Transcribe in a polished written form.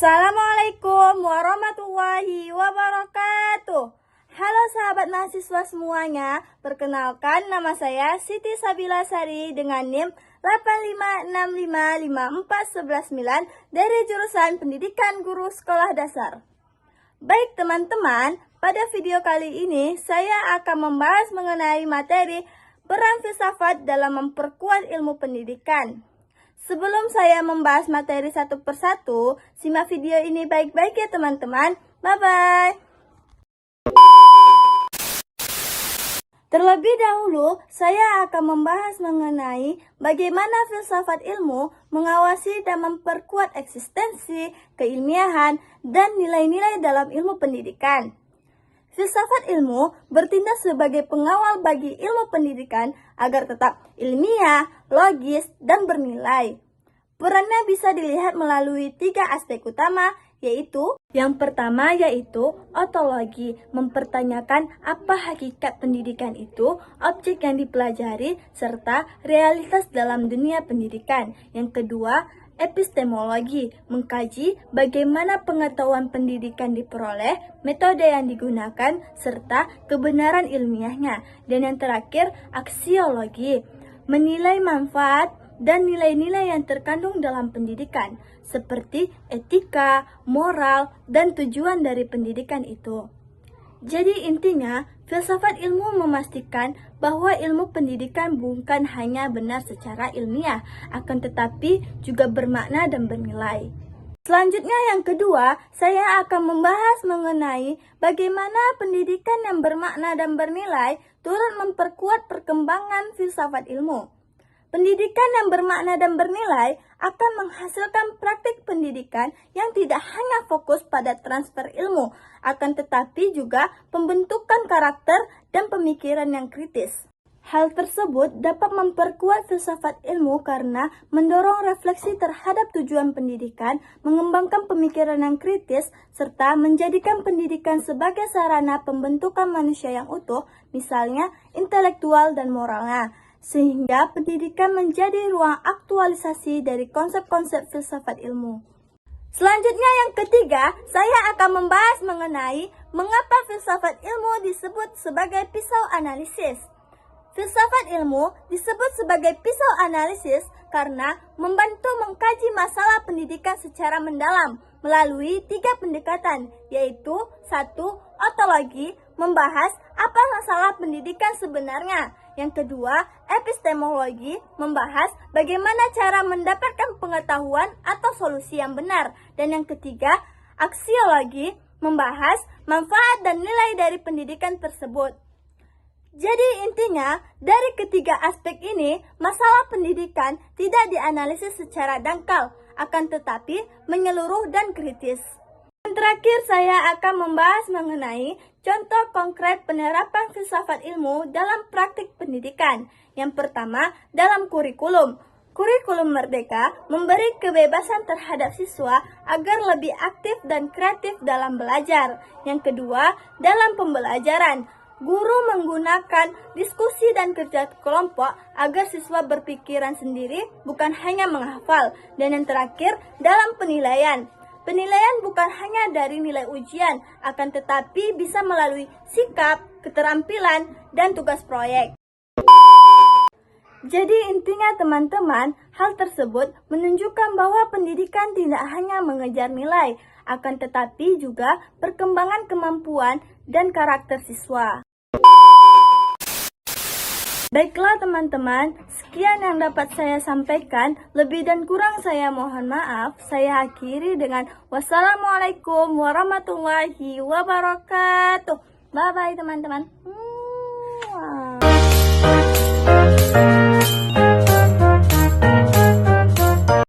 Assalamualaikum warahmatullahi wabarakatuh. Halo sahabat mahasiswa semuanya, perkenalkan nama saya Siti Sabila Sari dengan NIM 856554119 dari jurusan Pendidikan Guru Sekolah Dasar. Baik teman-teman, pada video kali ini saya akan membahas mengenai materi peran filsafat dalam memperkuat ilmu pendidikan. Sebelum saya membahas materi satu persatu, simak video ini baik-baik ya teman-teman. Bye-bye. Terlebih dahulu, saya akan membahas mengenai bagaimana filsafat ilmu mengawasi dan memperkuat eksistensi, keilmiahan, dan nilai-nilai dalam ilmu pendidikan. Filsafat ilmu bertindak sebagai pengawal bagi ilmu pendidikan agar tetap ilmiah, logis, dan bernilai. Perannya bisa dilihat melalui 3 aspek utama, yaitu yang pertama yaitu ontologi, mempertanyakan apa hakikat pendidikan itu, objek yang dipelajari, serta realitas dalam dunia pendidikan. Yang kedua, epistemologi, mengkaji bagaimana pengetahuan pendidikan diperoleh, metode yang digunakan, serta kebenaran ilmiahnya. Dan yang terakhir, aksiologi, menilai manfaat dan nilai-nilai yang terkandung dalam pendidikan, seperti etika, moral, dan tujuan dari pendidikan itu. Jadi intinya, filsafat ilmu memastikan bahwa ilmu pendidikan bukan hanya benar secara ilmiah, akan tetapi juga bermakna dan bernilai. Selanjutnya yang kedua, saya akan membahas mengenai bagaimana pendidikan yang bermakna dan bernilai turut memperkuat perkembangan filsafat ilmu. Pendidikan yang bermakna dan bernilai akan menghasilkan praktik pendidikan yang tidak hanya fokus pada transfer ilmu, akan tetapi juga pembentukan karakter dan pemikiran yang kritis. Hal tersebut dapat memperkuat filsafat ilmu karena mendorong refleksi terhadap tujuan pendidikan, mengembangkan pemikiran yang kritis, serta menjadikan pendidikan sebagai sarana pembentukan manusia yang utuh, misalnya intelektual dan moralnya. Sehingga pendidikan menjadi ruang aktualisasi dari konsep-konsep filsafat ilmu. Selanjutnya yang ketiga, saya akan membahas mengenai mengapa filsafat ilmu disebut sebagai pisau analisis. Filsafat ilmu disebut sebagai pisau analisis karena membantu mengkaji masalah pendidikan secara mendalam melalui 3 pendekatan, yaitu 1. Ontologi, membahas apa masalah pendidikan sebenarnya. Yang kedua, epistemologi, membahas bagaimana cara mendapatkan pengetahuan atau solusi yang benar. Dan yang ketiga, aksiologi, membahas manfaat dan nilai dari pendidikan tersebut. Jadi intinya, dari ketiga aspek ini, masalah pendidikan tidak dianalisis secara dangkal, akan tetapi menyeluruh dan kritis. Dan terakhir, saya akan membahas mengenai contoh konkret penerapan filsafat ilmu dalam praktik pendidikan. Yang pertama, dalam kurikulum. Kurikulum Merdeka memberi kebebasan terhadap siswa agar lebih aktif dan kreatif dalam belajar. Yang kedua, dalam pembelajaran. Guru menggunakan diskusi dan kerja kelompok agar siswa berpikiran sendiri, bukan hanya menghafal. Dan yang terakhir, dalam penilaian. Penilaian bukan hanya dari nilai ujian, akan tetapi bisa melalui sikap, keterampilan, dan tugas proyek. Jadi intinya teman-teman, hal tersebut menunjukkan bahwa pendidikan tidak hanya mengejar nilai, akan tetapi juga perkembangan kemampuan dan karakter siswa. Baiklah teman-teman, sekian yang dapat saya sampaikan. Lebih dan kurang saya mohon maaf. Saya akhiri dengan wassalamualaikum warahmatullahi wabarakatuh. Bye-bye teman-teman.